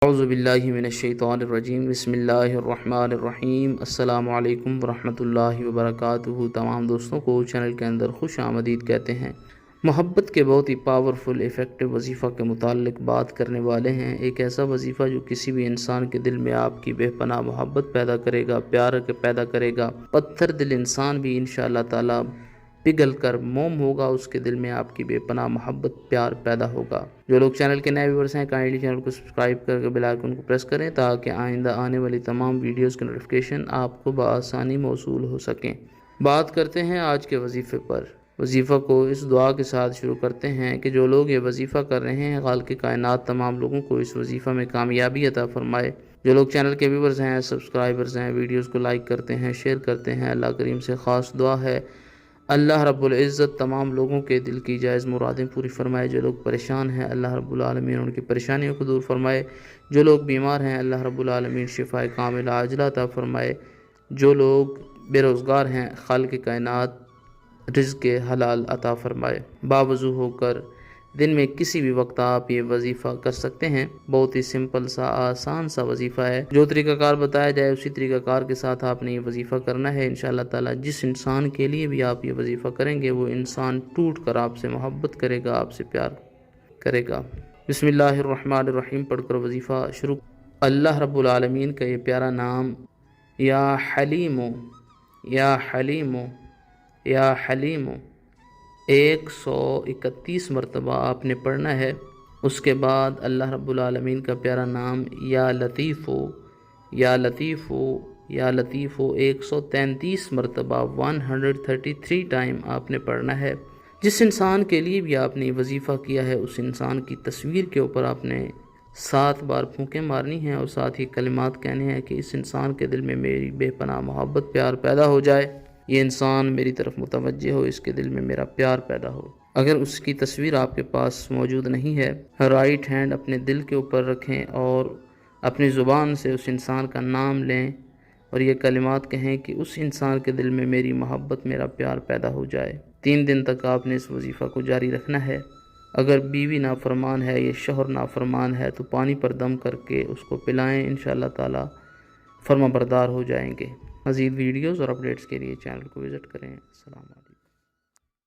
اعوذ باللہ من الشیطان الرجیم، بسم اللہ الرحمن الرحیم۔ السلام علیکم ورحمۃ اللہ وبرکاتہ۔ تمام دوستوں کو چینل کے اندر خوش آمدید کہتے ہیں۔ محبت کے بہت ہی پاورفل ایفیکٹو وظیفہ کے متعلق بات کرنے والے ہیں۔ ایک ایسا وظیفہ جو کسی بھی انسان کے دل میں آپ کی بے پناہ محبت پیدا کرے گا، پیار پیدا کرے گا۔ پتھر دل انسان بھی انشاءاللہ تعالی پگھل کر موم ہوگا، اس کے دل میں آپ کی بے پناہ محبت پیار پیدا ہوگا۔ جو لوگ چینل کے نئے ویورز ہیں، کائنڈلی چینل کو سبسکرائب کر کے بیل آئیکن کو پریس کریں تاکہ آئندہ آنے والی تمام ویڈیوز کی نوٹیفیکیشن آپ کو بآسانی موصول ہو سکیں۔ بات کرتے ہیں آج کے وظیفے پر۔ وظیفہ کو اس دعا کے ساتھ شروع کرتے ہیں کہ جو لوگ یہ وظیفہ کر رہے ہیں، خالق کائنات تمام لوگوں کو اس وظیفہ میں کامیابی عطا فرمائے۔ جو لوگ چینل کے ویورز ہیں، سبسکرائبرز ہیں، ویڈیوز کو لائک کرتے ہیں، شیئر کرتے ہیں، اللہ کریم سے خاص دعا ہے اللہ رب العزت تمام لوگوں کے دل کی جائز مرادیں پوری فرمائے۔ جو لوگ پریشان ہیں، اللہ رب العالمین ان کی پریشانیوں کو دور فرمائے۔ جو لوگ بیمار ہیں، اللہ رب العالمین شفائے کاملہ عاجلہ عطا فرمائے۔ جو لوگ بے روزگار ہیں، خالق کائنات رزق حلال عطا فرمائے۔ باوضو ہو کر دن میں کسی بھی وقت آپ یہ وظیفہ کر سکتے ہیں۔ بہت ہی سمپل سا آسان سا وظیفہ ہے۔ جو طریقہ کار بتایا جائے اسی طریقہ کار کے ساتھ آپ نے یہ وظیفہ کرنا ہے۔ انشاءاللہ تعالی جس انسان کے لیے بھی آپ یہ وظیفہ کریں گے، وہ انسان ٹوٹ کر آپ سے محبت کرے گا، آپ سے پیار کرے گا۔ بسم اللہ الرحمن الرحیم پڑھ کر وظیفہ شروع۔ اللہ رب العالمین کا یہ پیارا نام یا حلیم یا حلیم یا حلیم 131 مرتبہ آپ نے پڑھنا ہے۔ اس کے بعد اللہ رب العالمین کا پیارا نام یا لطیف یا لطیف یا لطیف 133 مرتبہ 133 ٹائم آپ نے پڑھنا ہے۔ جس انسان کے لیے بھی آپ نے یہ وظیفہ کیا ہے، اس انسان کی تصویر کے اوپر آپ نے 7 بار پھونکیں مارنی ہیں اور ساتھ ہی کلمات کہنے ہیں کہ اس انسان کے دل میں میری بے پناہ محبت پیار پیدا ہو جائے، یہ انسان میری طرف متوجہ ہو، اس کے دل میں میرا پیار پیدا ہو۔ اگر اس کی تصویر آپ کے پاس موجود نہیں ہے، رائٹ ہینڈ اپنے دل کے اوپر رکھیں اور اپنی زبان سے اس انسان کا نام لیں اور یہ کلمات کہیں کہ اس انسان کے دل میں میری محبت میرا پیار پیدا ہو جائے۔ 3 دن تک آپ نے اس وظیفہ کو جاری رکھنا ہے۔ اگر بیوی نافرمان ہے یا شوہر نافرمان ہے تو پانی پر دم کر کے اس کو پلائیں، انشاءاللہ تعالی فرما بردار ہو جائیں گے۔ مزید ویڈیوز اور اپڈیٹس کے لیے چینل کو وزٹ کریں۔ السلام علیکم۔